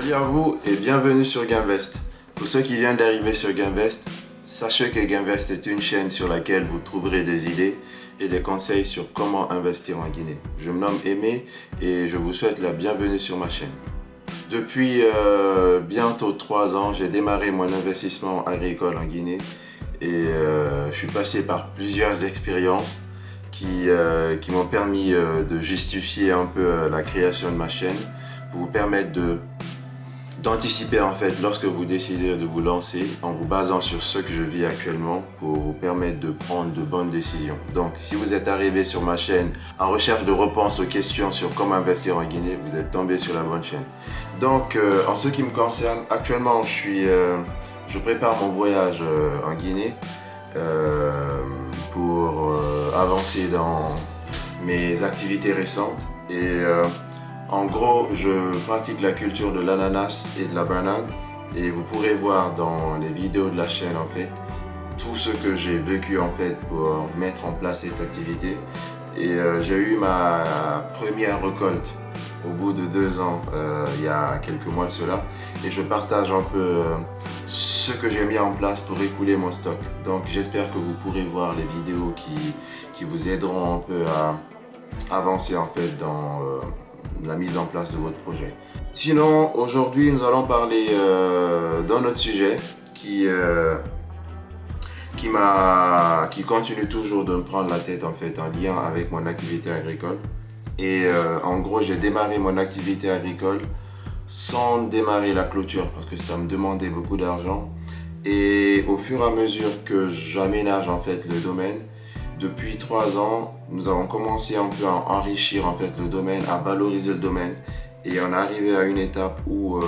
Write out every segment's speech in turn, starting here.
Salut à vous et bienvenue sur Gainvest. Pour ceux qui viennent d'arriver sur Gainvest, sachez que Gainvest est une chaîne sur laquelle vous trouverez des idées et des conseils sur comment investir en Guinée. Je me nomme Aimé et je vous souhaite la bienvenue sur ma chaîne. Depuis bientôt 3 ans, j'ai démarré mon investissement agricole en Guinée et je suis passé par plusieurs expériences qui m'ont permis de justifier un peu la création de ma chaîne pour vous permettre d'anticiper en fait lorsque vous décidez de vous lancer en vous basant sur ce que je vis actuellement pour vous permettre de prendre de bonnes décisions. Donc si vous êtes arrivé sur ma chaîne en recherche de réponses aux questions sur comment investir en Guinée, vous êtes tombé sur la bonne chaîne. Donc en ce qui me concerne, actuellement je prépare mon voyage en Guinée pour avancer dans mes activités récentes et en gros, je pratique la culture de l'ananas et de la banane et vous pourrez voir dans les vidéos de la chaîne en fait tout ce que j'ai vécu en fait pour mettre en place cette activité et j'ai eu ma première récolte au bout de 2 ans il y a quelques mois de cela et je partage un peu ce que j'ai mis en place pour écouler mon stock. Donc j'espère que vous pourrez voir les vidéos qui vous aideront un peu à avancer en fait dans la mise en place de votre projet. Sinon, aujourd'hui, nous allons parler d'un autre sujet qui continue toujours de me prendre la tête en fait en lien avec mon activité agricole. Et en gros, j'ai démarré mon activité agricole sans démarrer la clôture parce que ça me demandait beaucoup d'argent. Et au fur et à mesure que j'aménage en fait le domaine, depuis 3 ans, nous avons commencé un peu à enrichir en fait le domaine, à valoriser le domaine et on est arrivé à une étape où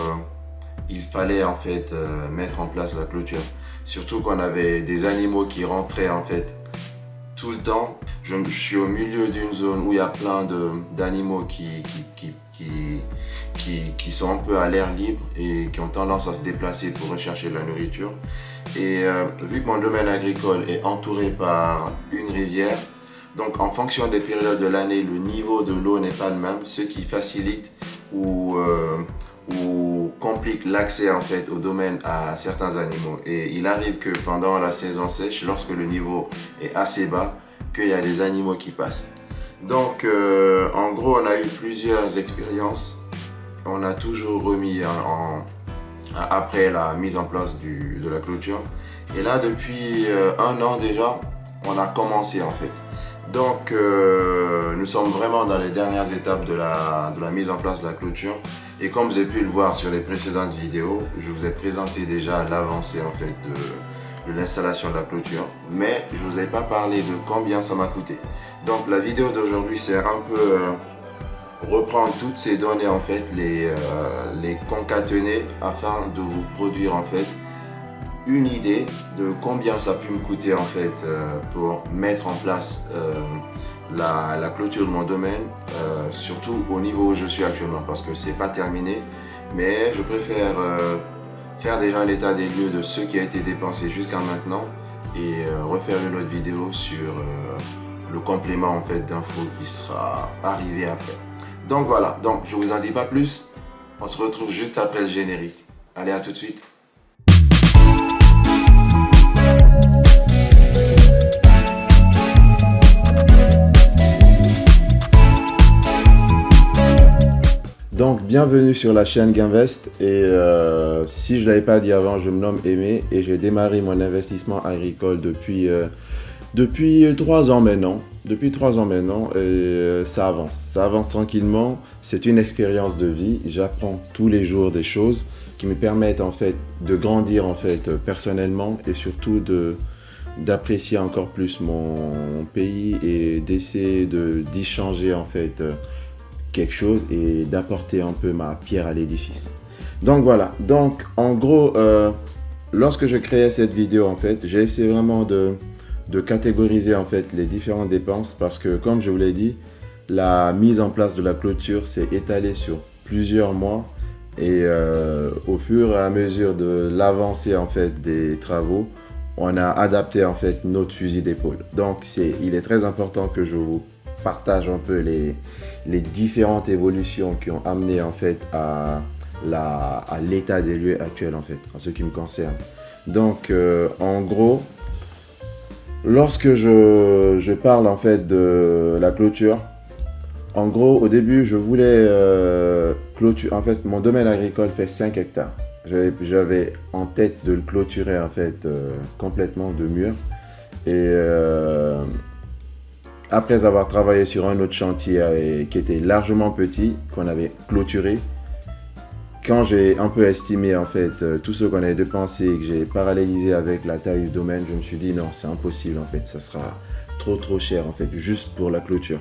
il fallait en fait mettre en place la clôture. Surtout qu'on avait des animaux qui rentraient en fait tout le temps. Je suis au milieu d'une zone où il y a plein d'animaux qui sont un peu à l'air libre et qui ont tendance à se déplacer pour rechercher de la nourriture. Et vu que mon domaine agricole est entouré par une rivière, donc en fonction des périodes de l'année, le niveau de l'eau n'est pas le même, ce qui facilite ou complique l'accès en fait au domaine à certains animaux. Et il arrive que pendant la saison sèche, lorsque le niveau est assez bas, qu'il y a des animaux qui passent. Donc en gros, on a eu plusieurs expériences. On a toujours remis après la mise en place de la clôture. Et là, depuis 1 an déjà, on a commencé en fait. Donc, nous sommes vraiment dans les dernières étapes de la mise en place de la clôture. Et comme vous avez pu le voir sur les précédentes vidéos, je vous ai présenté déjà l'avancée en fait de l'installation de la clôture. Mais je ne vous ai pas parlé de combien ça m'a coûté. Donc, la vidéo d'aujourd'hui sert un peu reprendre toutes ces données en fait, les concaténer afin de vous produire en fait une idée de combien ça a pu me coûter en fait pour mettre en place la clôture de mon domaine, surtout au niveau où je suis actuellement parce que c'est pas terminé, mais je préfère faire déjà un état des lieux de ce qui a été dépensé jusqu'à maintenant et refaire une autre vidéo sur le complément en fait d'infos qui sera arrivé après. Donc voilà, donc je vous en dis pas plus, on se retrouve juste après le générique. Allez, à tout de suite. Donc bienvenue sur la chaîne Gainvest et si je ne l'avais pas dit avant, je me nomme Aimé et j'ai démarré mon investissement agricole depuis 3 ans maintenant. Depuis 3 ans maintenant, et ça avance tranquillement. C'est une expérience de vie. J'apprends tous les jours des choses qui me permettent en fait de grandir en fait personnellement et surtout d'apprécier encore plus mon pays et d'essayer d'y changer en fait quelque chose et d'apporter un peu ma pierre à l'édifice. Donc voilà. Donc en gros, lorsque je créais cette vidéo en fait, j'ai essayé vraiment de catégoriser en fait les différentes dépenses parce que comme je vous l'ai dit, la mise en place de la clôture s'est étalée sur plusieurs mois et au fur et à mesure de l'avancée en fait des travaux, on a adapté en fait notre fusil d'épaule. Donc il est très important que je vous partage un peu les différentes évolutions qui ont amené en fait à à l'état des lieux actuel en fait, en ce qui me concerne. Donc en gros, lorsque je parle en fait de la clôture, en gros au début je voulais clôturer, en fait mon domaine agricole fait 5 hectares. J'avais en tête de le clôturer en fait complètement de murs. Et après avoir travaillé sur un autre chantier qui était largement petit, qu'on avait clôturé, quand j'ai un peu estimé en fait tout ce qu'on avait dépensé et que j'ai parallélisé avec la taille du domaine, je me suis dit non, c'est impossible en fait, ça sera trop cher en fait, juste pour la clôture.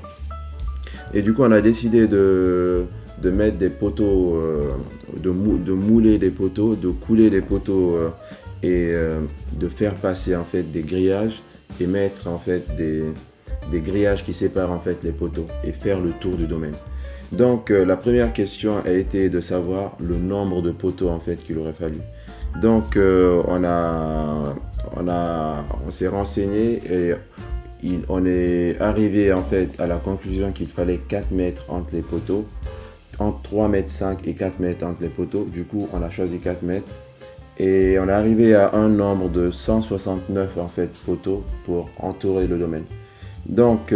Et du coup, on a décidé de mettre des poteaux, de mouler des poteaux, de couler des poteaux et de faire passer en fait des grillages et mettre en fait des grillages qui séparent en fait les poteaux et faire le tour du domaine. Donc la première question a été de savoir le nombre de poteaux en fait qu'il aurait fallu. Donc on s'est renseigné et on est arrivé en fait à la conclusion qu'il fallait 4 mètres entre les poteaux, entre 3 mètres 5 et 4 mètres entre les poteaux. Du coup, on a choisi 4 mètres et on est arrivé à un nombre de 169 en fait poteaux pour entourer le domaine. Donc,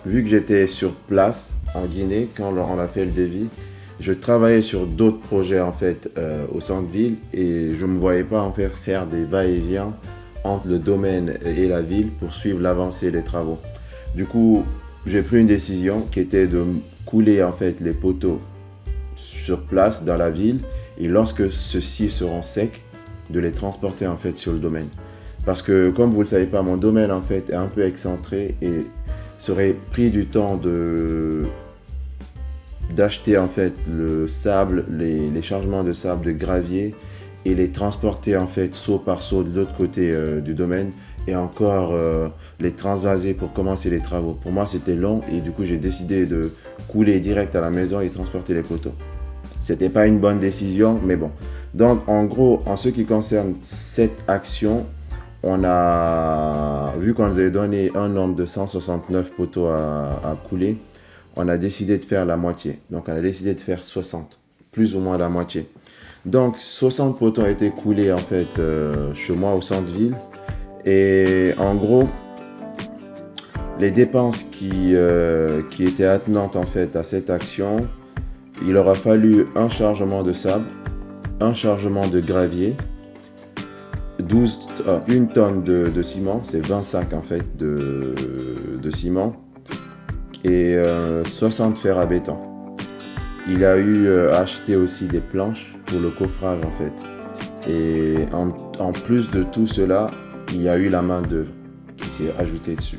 vu que j'étais sur place en Guinée, quand on a fait le devis, je travaillais sur d'autres projets en fait au centre-ville et je ne me voyais pas en fait faire des va-et-vient entre le domaine et la ville pour suivre l'avancée des travaux. Du coup, j'ai pris une décision qui était de couler en fait les poteaux sur place dans la ville et lorsque ceux-ci seront secs, de les transporter en fait sur le domaine. Parce que comme vous ne le savez pas, mon domaine en fait est un peu excentré et serait pris du temps d'acheter en fait le sable, les chargements de sable, de gravier et les transporter en fait saut par saut de l'autre côté du domaine et encore les transvaser pour commencer les travaux. Pour moi c'était long et du coup j'ai décidé de couler direct à la maison et transporter les poteaux. C'était pas une bonne décision mais bon. Donc en gros en ce qui concerne cette action, on a vu qu'on nous avait donné un nombre de 169 poteaux à couler, on a décidé de faire la moitié. Donc on a décidé de faire 60, plus ou moins la moitié. Donc 60 poteaux ont été coulés en fait chez moi au centre-ville. Et en gros, les dépenses qui étaient attenantes en fait à cette action, il aura fallu un chargement de sable, un chargement de gravier, 1 tonne de ciment, c'est 20 sacs en fait de ciment et 60 fers à béton. Il a eu à acheter aussi des planches pour le coffrage en fait. Et en plus de tout cela, il y a eu la main d'œuvre qui s'est ajoutée dessus.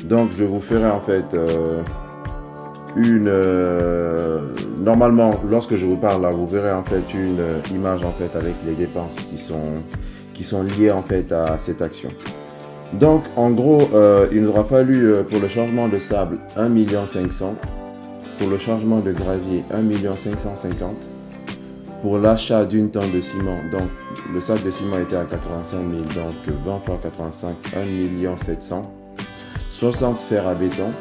Donc je vous ferai en fait normalement lorsque je vous parle là, vous verrez en fait une image en fait avec les dépenses qui sont liées en fait à cette action. Donc en gros, il nous aura fallu pour le chargement de sable 1,5 million, pour le chargement de gravier 1,550 000, pour l'achat d'une tonne de ciment, donc le sac de ciment était à 85 000, donc 20 fois 85, 1,7 million, 60 fers à béton,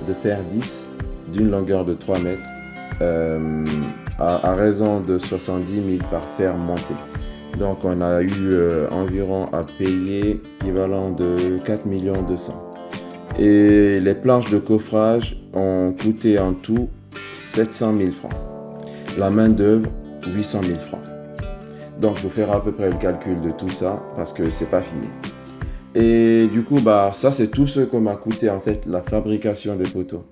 de fer 10, d'une longueur de 3 mètres, à raison de 70 000 par fer monté. Donc on a eu environ à payer équivalent de 4 200 000. Et les planches de coffrage ont coûté en tout 700 000 francs. La main d'œuvre 800 000 francs. Donc je vous ferai à peu près le calcul de tout ça parce que c'est pas fini. Et du coup ça c'est tout ce que m'a coûté en fait la fabrication des poteaux.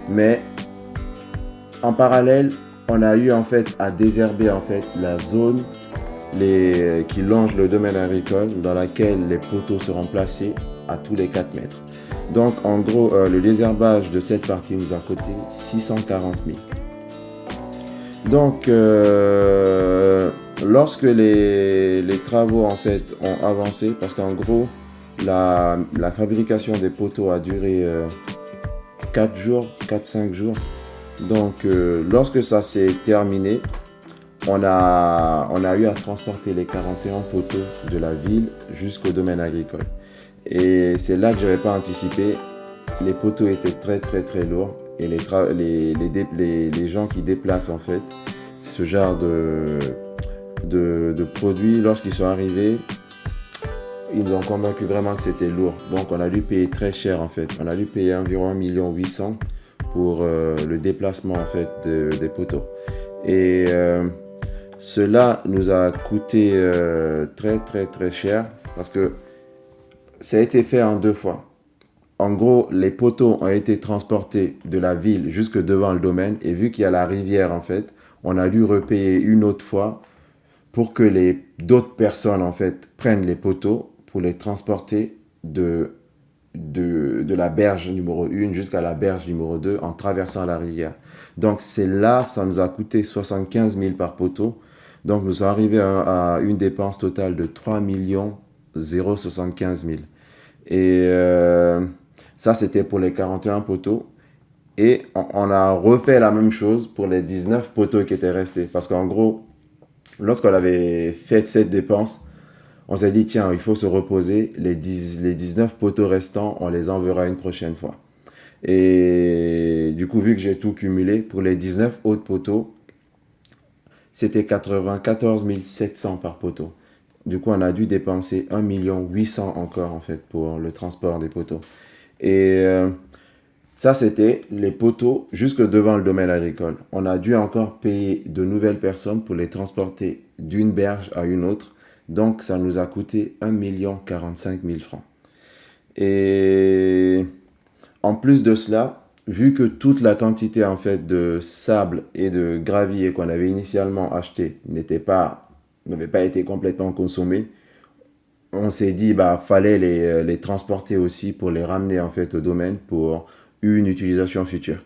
Mais en parallèle, on a eu en fait à désherber en fait la zone qui longe le domaine agricole dans laquelle les poteaux seront placés à tous les 4 mètres. Donc en gros, le désherbage de cette partie nous a coûté 640 000. Donc lorsque les travaux en fait ont avancé, parce qu'en gros la fabrication des poteaux a duré 4-5 jours. Donc lorsque ça s'est terminé, on a eu à transporter les 41 poteaux de la ville jusqu'au domaine agricole. Et c'est là que je n'avais pas anticipé. Les poteaux étaient très lourds et les gens qui déplacent en fait ce genre de produits, lorsqu'ils sont arrivés, ils nous ont convaincu vraiment que c'était lourd. Donc on a dû payer très cher en fait. On a dû payer environ 1,8 million pour le déplacement en fait des poteaux. Et cela nous a coûté très très très cher parce que ça a été fait en 2 fois. En gros, les poteaux ont été transportés de la ville jusque devant le domaine et vu qu'il y a la rivière en fait, on a dû repayer une autre fois pour que d'autres personnes en fait prennent les poteaux pour les transporter de la berge numéro 1 jusqu'à la berge numéro 2 en traversant la rivière. Donc c'est là, ça nous a coûté 75 000 par poteau. Donc nous sommes arrivés à une dépense totale de 3 075 000. Et ça, c'était pour les 41 poteaux. Et on a refait la même chose pour les 19 poteaux qui étaient restés. Parce qu'en gros, lorsqu'on avait fait cette dépense, on s'est dit, tiens, il faut se reposer. Les 19 poteaux restants, on les enverra une prochaine fois. Et du coup, vu que j'ai tout cumulé, pour les 19 autres poteaux, c'était 94 700 par poteau. Du coup, on a dû dépenser 1,8 million encore, en fait, pour le transport des poteaux. Et ça, c'était les poteaux jusque devant le domaine agricole. On a dû encore payer de nouvelles personnes pour les transporter d'une berge à une autre. Donc, ça nous a coûté 1,045 million francs. Et en plus de cela, vu que toute la quantité en fait de sable et de gravier qu'on avait initialement acheté n'avait pas été complètement consommée, on s'est dit fallait les transporter aussi pour les ramener en fait au domaine pour une utilisation future.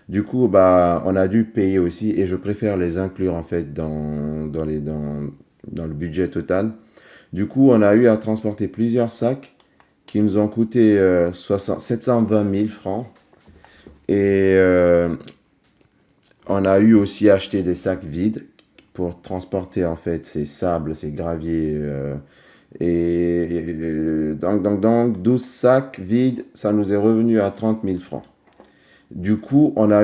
Du coup, on a dû payer aussi et je préfère les inclure en fait dans le budget total. Du coup, on a eu à transporter plusieurs sacs qui nous ont coûté 720 000 francs. Et on a eu aussi acheté des sacs vides pour transporter en fait ces sables, ces graviers. Donc 12 sacs vides, ça nous est revenu à 30 000 francs. Du coup, on a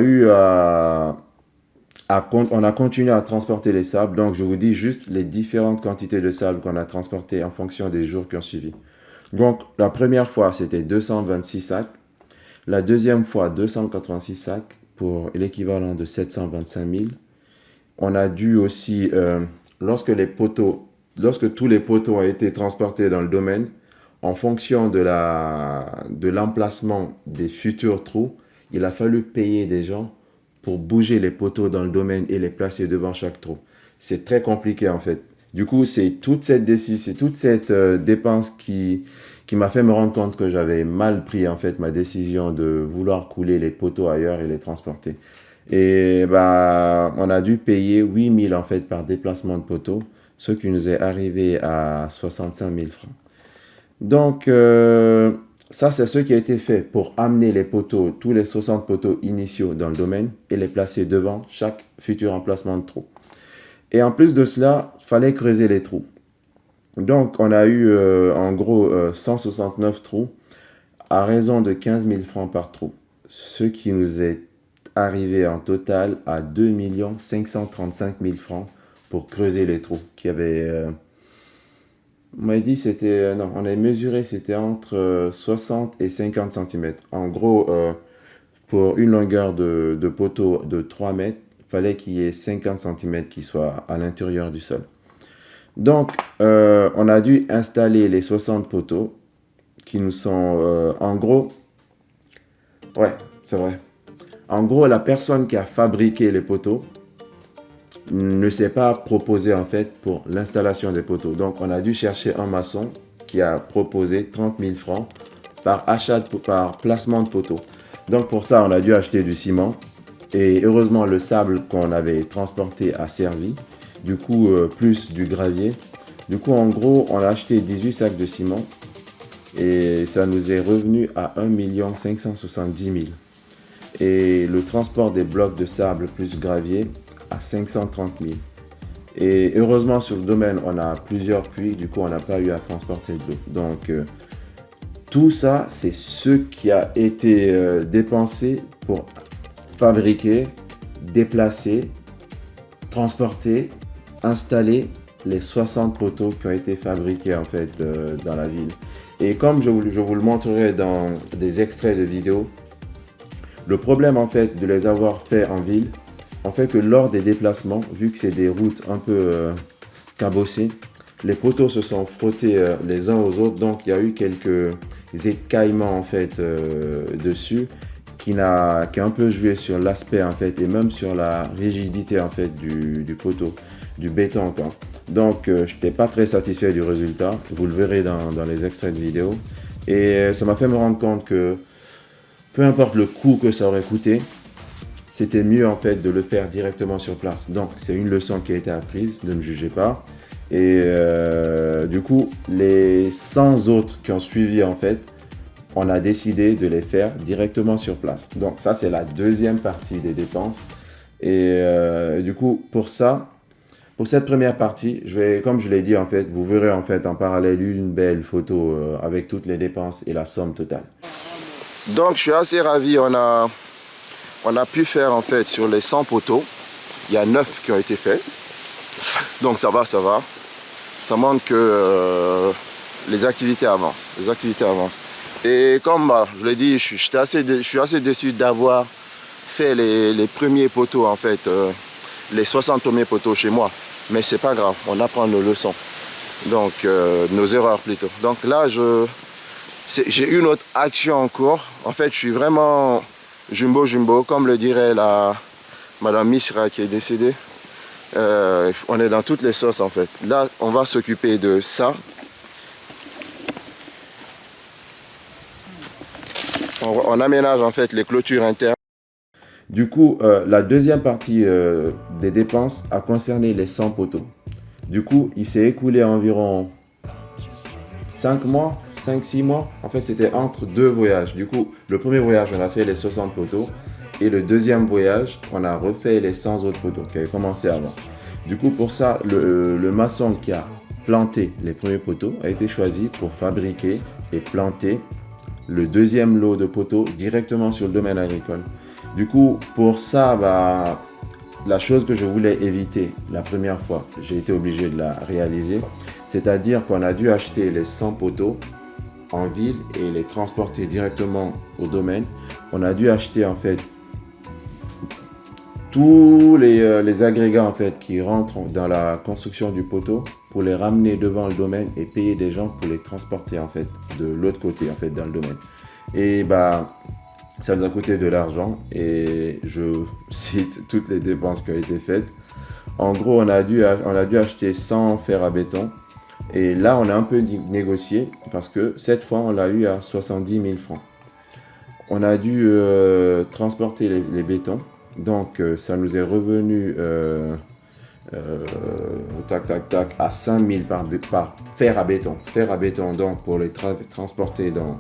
continué à transporter les sables. Donc, je vous dis juste les différentes quantités de sable qu'on a transportées en fonction des jours qui ont suivi. Donc, la première fois, c'était 226 sacs. La deuxième fois, 286 sacs pour l'équivalent de 725 000. On a dû aussi, lorsque tous les poteaux ont été transportés dans le domaine, en fonction de l'emplacement des futurs trous, il a fallu payer des gens pour bouger les poteaux dans le domaine et les placer devant chaque trou. C'est très compliqué en fait. Du coup, c'est toute cette dépense qui m'a fait me rendre compte que j'avais mal pris en fait ma décision de vouloir couler les poteaux ailleurs et les transporter. Et on a dû payer 8 000 en fait par déplacement de poteaux, ce qui nous est arrivé à 65 000 francs. Donc, ça, c'est ce qui a été fait pour amener les poteaux, tous les 60 poteaux initiaux dans le domaine et les placer devant chaque futur emplacement de trou. Et en plus de cela, il fallait creuser les trous. Donc, on a eu en gros 169 trous à raison de 15 000 francs par trou. Ce qui nous est arrivé en total à 2 535 000 francs pour creuser les trous. On m'a dit on a mesuré, c'était entre 60 et 50 cm. En gros, pour une longueur de poteau de 3 mètres, il fallait qu'il y ait 50 cm qui soient à l'intérieur du sol. Donc, on a dû installer les 60 poteaux qui nous sont, en gros, ouais, c'est vrai. En gros, la personne qui a fabriqué les poteaux ne s'est pas proposé en fait pour l'installation des poteaux. Donc, on a dû chercher un maçon qui a proposé 30 000 francs par placement de poteaux. Donc, pour ça, on a dû acheter du ciment. Et heureusement, le sable qu'on avait transporté a servi. Du coup, plus du gravier. Du coup, en gros, on a acheté 18 sacs de ciment. Et ça nous est revenu à 1 570 000. Et le transport des blocs de sable plus gravier à 530 000. Et heureusement, sur le domaine, on a plusieurs puits. Du coup, on n'a pas eu à transporter de l'eau. Donc, tout ça, c'est ce qui a été dépensé pour fabriquer, déplacer, transporter, installer les 60 poteaux qui ont été fabriqués en fait dans la ville. Et comme je vous le montrerai dans des extraits de vidéos, le problème en fait de les avoir fait en ville, en fait que lors des déplacements, vu que c'est des routes un peu cabossées, les poteaux se sont frottés les uns aux autres, donc il y a eu quelques écaillements en fait dessus qui a un peu joué sur l'aspect en fait et même sur la rigidité en fait du poteau, du béton quoi. Donc je n'étais pas très satisfait du résultat, vous le verrez dans les extraits de vidéo. Et ça m'a fait me rendre compte que peu importe le coût que ça aurait coûté, c'était mieux en fait de le faire directement sur place. Donc c'est une leçon qui a été apprise, ne me jugez pas. Et du coup, les 100 autres qui ont suivi en fait, on a décidé de les faire directement sur place. Donc ça, c'est la deuxième partie des dépenses. Et du coup, pour cette première partie, comme je l'ai dit en fait, vous verrez en fait en parallèle une belle photo avec toutes les dépenses et la somme totale. Donc je suis assez ravi, on a pu faire en fait sur les 100 poteaux, il y a 9 qui ont été faits. Donc ça va. Ça montre que les activités avancent. Et comme je l'ai dit, je suis assez déçu d'avoir fait les premiers poteaux, en fait, les 60 premiers poteaux chez moi. Mais c'est pas grave, on apprend nos leçons. Donc, nos erreurs plutôt. Donc là, j'ai une autre action en cours. En fait, je suis vraiment jumbo, comme le dirait Madame Misra qui est décédée. On est dans toutes les sauces en fait. Là, on va s'occuper de ça. On aménage en fait les clôtures internes. Du coup, la deuxième partie des dépenses a concerné les 100 poteaux. Du coup, il s'est écoulé environ 5-6 mois. En fait, c'était entre deux voyages. Du coup, le premier voyage, on a fait les 60 poteaux. Et le deuxième voyage, on a refait les 100 autres poteaux qui avaient commencé avant. Du coup, pour ça, le maçon qui a planté les premiers poteaux a été choisi pour fabriquer et planter le deuxième lot de poteaux directement sur le domaine agricole. Du coup, pour ça, la chose que je voulais éviter la première fois, j'ai été obligé de la réaliser. C'est-à-dire qu'on a dû acheter les 100 poteaux en ville et les transporter directement au domaine. On a dû acheter en fait tous les agrégats en fait qui rentrent dans la construction du poteau pour les ramener devant le domaine et payer des gens pour les transporter en fait de l'autre côté en fait dans le domaine. Et ça nous a coûté de l'argent et je cite toutes les dépenses qui ont été faites. En gros, on a dû acheter 100 fer à béton et là on a un peu négocié parce que cette fois on l'a eu à 70 000 francs. On a dû transporter les bétons. Donc, ça nous est revenu à 5 000 par fer à béton. Fer à béton, donc, pour les transporter dans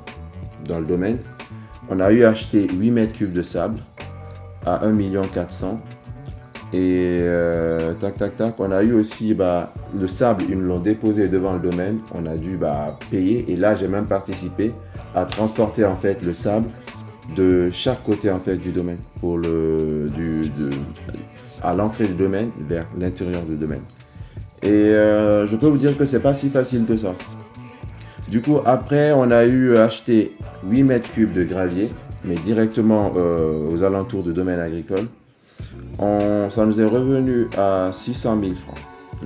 le domaine. On a eu acheté 8 mètres cubes de sable à 1 400 000. Et on a eu aussi le sable, ils nous l'ont déposé devant le domaine. On a dû payer. Et là, j'ai même participé à transporter en fait le sable de chaque côté en fait du domaine pour à l'entrée du domaine vers l'intérieur du domaine. Et je peux vous dire que c'est pas si facile que ça. Du coup, après, on a eu acheté 8 mètres cubes de gravier, mais directement aux alentours du domaine agricole. Ça nous est revenu à 600 000 francs.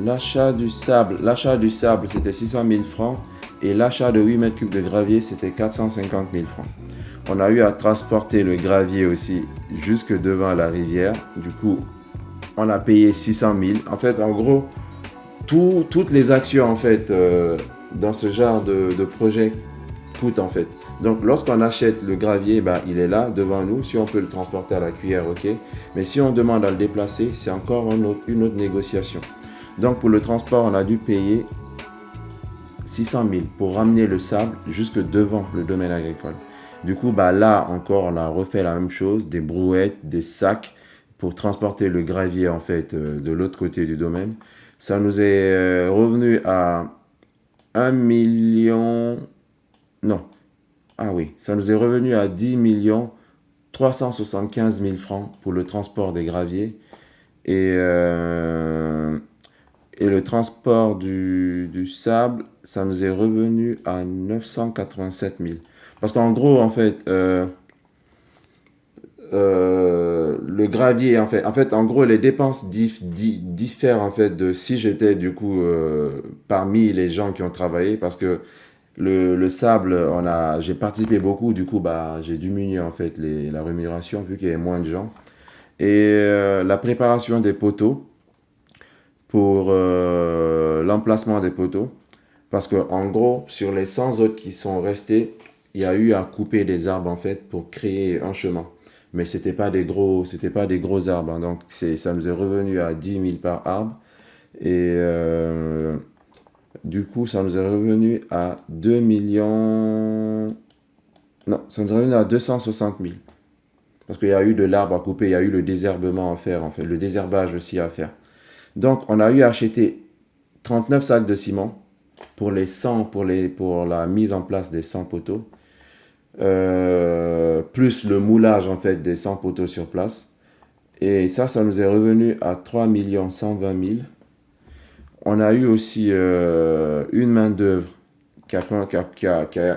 L'achat du sable, c'était 600 000 francs et l'achat de 8 mètres cubes de gravier, c'était 450 000 francs. On a eu à transporter le gravier aussi jusque devant la rivière. Du coup, on a payé 600 000. En fait, en gros, toutes les actions en fait dans ce genre de projet coûtent en fait. Donc, lorsqu'on achète le gravier, il est là devant nous. Si on peut le transporter à la cuillère, ok. Mais si on demande à le déplacer, c'est encore une autre négociation. Donc, pour le transport, on a dû payer 600 000 pour ramener le sable jusque devant le domaine agricole. Du coup, là encore, on a refait la même chose, des brouettes, des sacs pour transporter le gravier en fait de l'autre côté du domaine. Ça nous est revenu à 1 million... Non. Ah oui, ça nous est revenu à 10 millions 375 000 francs pour le transport des graviers et, et le transport du sable, ça nous est revenu à 987 000. Parce qu'en gros, en fait, le gravier, en gros, les dépenses diffèrent en fait de si j'étais du coup parmi les gens qui ont travaillé, parce que le sable, j'ai participé beaucoup, du coup, bah, j'ai diminué en fait la rémunération vu qu'il y avait moins de gens. Et la préparation des poteaux pour l'emplacement des poteaux, parce que en gros, sur les 100 autres qui sont restés, il y a eu à couper des arbres en fait pour créer un chemin. Mais c'était pas des gros arbres, hein. Donc ça nous est revenu à 10 000 par arbre. Et du coup, ça nous est revenu à 2 millions. Non, ça nous est revenu à 260 000. Parce qu'il y a eu de l'arbre à couper, il y a eu le désherbement à faire, en fait, le désherbage aussi à faire. Donc, on a eu à acheter 39 sacs de ciment pour les 100, pour la mise en place des 100 poteaux, plus le moulage en fait des 100 poteaux sur place. Et ça nous est revenu à 3 120 000. On a eu aussi une main-d'œuvre qui a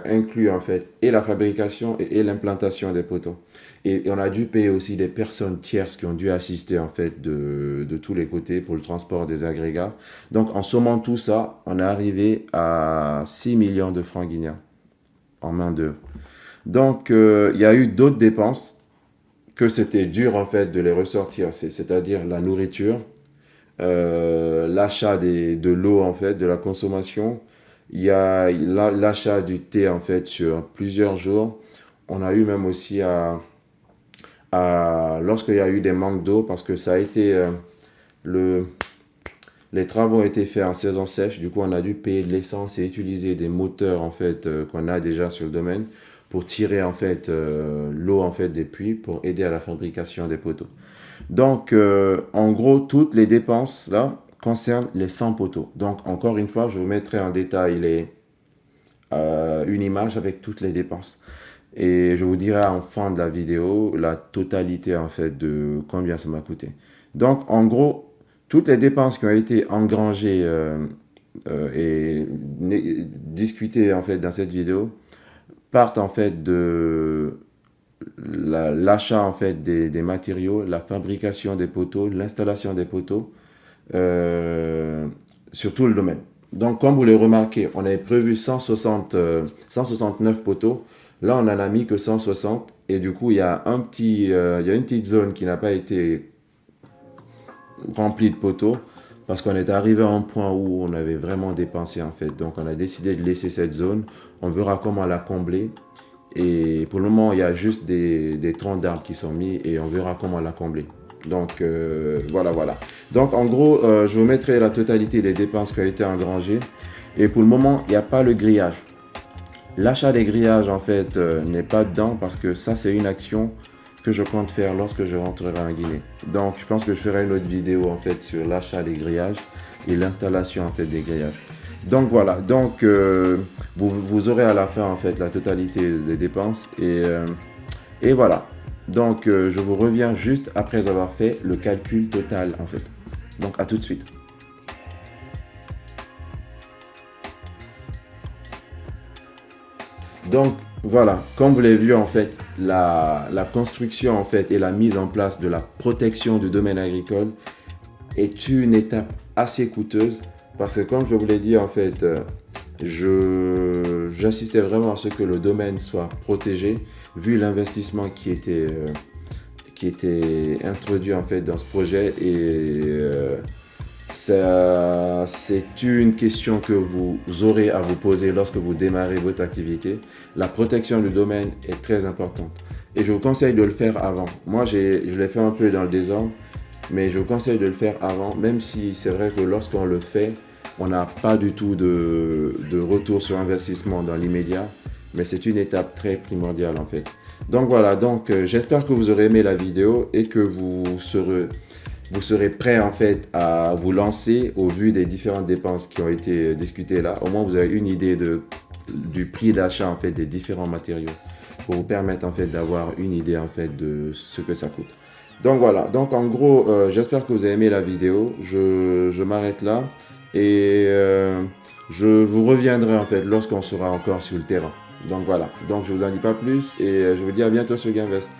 inclus en fait et la fabrication et l'implantation des poteaux. Et on a dû payer aussi des personnes tierces qui ont dû assister en fait de tous les côtés pour le transport des agrégats. Donc en sommant tout ça, on est arrivé à 6 millions de francs guinéens en main-d'œuvre. Donc il y a eu d'autres dépenses que c'était dur en fait de les ressortir, c'est-à-dire la nourriture, l'achat de l'eau en fait, de la consommation. Il y a l'achat du thé en fait sur plusieurs jours. On a eu même aussi lorsqu'il y a eu des manques d'eau, parce que ça a été les travaux ont été faits en saison sèche. Du coup, on a dû payer de l'essence et utiliser des moteurs en fait qu'on a déjà sur le domaine pour tirer en fait l'eau en fait des puits pour aider à la fabrication des poteaux. Donc, en gros, toutes les dépenses là concernent les 100 poteaux. Donc, encore une fois, je vous mettrai en détail une image avec toutes les dépenses. Et je vous dirai en fin de la vidéo la totalité en fait de combien ça m'a coûté. Donc, en gros, toutes les dépenses qui ont été engrangées et discutées en fait dans cette vidéo partent en fait de l'achat en fait des matériaux, la fabrication des poteaux, l'installation des poteaux sur tout le domaine. Donc, comme vous l'avez remarqué, on avait prévu 169 poteaux. Là, on n'en a mis que 160. Et du coup, il y a une petite zone qui n'a pas été remplie de poteaux parce qu'on est arrivé à un point où on avait vraiment dépensé en fait. Donc, on a décidé de laisser cette zone. On verra comment la combler. Et pour le moment, il y a juste des troncs d'arbres qui sont mis et on verra comment la combler. Donc, voilà. Donc, en gros, je vous mettrai la totalité des dépenses qui ont été engrangées. Et pour le moment, il n'y a pas le grillage. L'achat des grillages, en fait, n'est pas dedans parce que ça, c'est une action que je compte faire lorsque je rentrerai en Guinée. Donc, je pense que je ferai une autre vidéo, en fait, sur l'achat des grillages et l'installation, en fait, des grillages. Donc, voilà. Donc, vous aurez à la fin, en fait, la totalité des dépenses. Et voilà. Donc, je vous reviens juste après avoir fait le calcul total, en fait. Donc, à tout de suite. Donc, voilà, comme vous l'avez vu, en fait, la construction, en fait, et la mise en place de la protection du domaine agricole est une étape assez coûteuse parce que, comme je vous l'ai dit, en fait, j'insistais vraiment à ce que le domaine soit protégé vu l'investissement qui était introduit, en fait, dans ce projet et c'est une question que vous aurez à vous poser lorsque vous démarrez votre activité. La protection du domaine est très importante. Et je vous conseille de le faire avant. Moi, je l'ai fait un peu dans le désordre, mais je vous conseille de le faire avant, même si c'est vrai que lorsqu'on le fait, on n'a pas du tout de retour sur investissement dans l'immédiat, mais c'est une étape très primordiale en fait. Donc voilà, j'espère que vous aurez aimé la vidéo et que vous serez prêt en fait à vous lancer au vu des différentes dépenses qui ont été discutées là. Au moins, vous avez une idée du prix d'achat en fait des différents matériaux. pour vous permettre en fait d'avoir une idée en fait de ce que ça coûte. Donc voilà, donc en gros, j'espère que vous avez aimé la vidéo. Je m'arrête là et je vous reviendrai en fait lorsqu'on sera encore sur le terrain. Donc voilà, donc je vous en dis pas plus et je vous dis à bientôt sur Gamevest.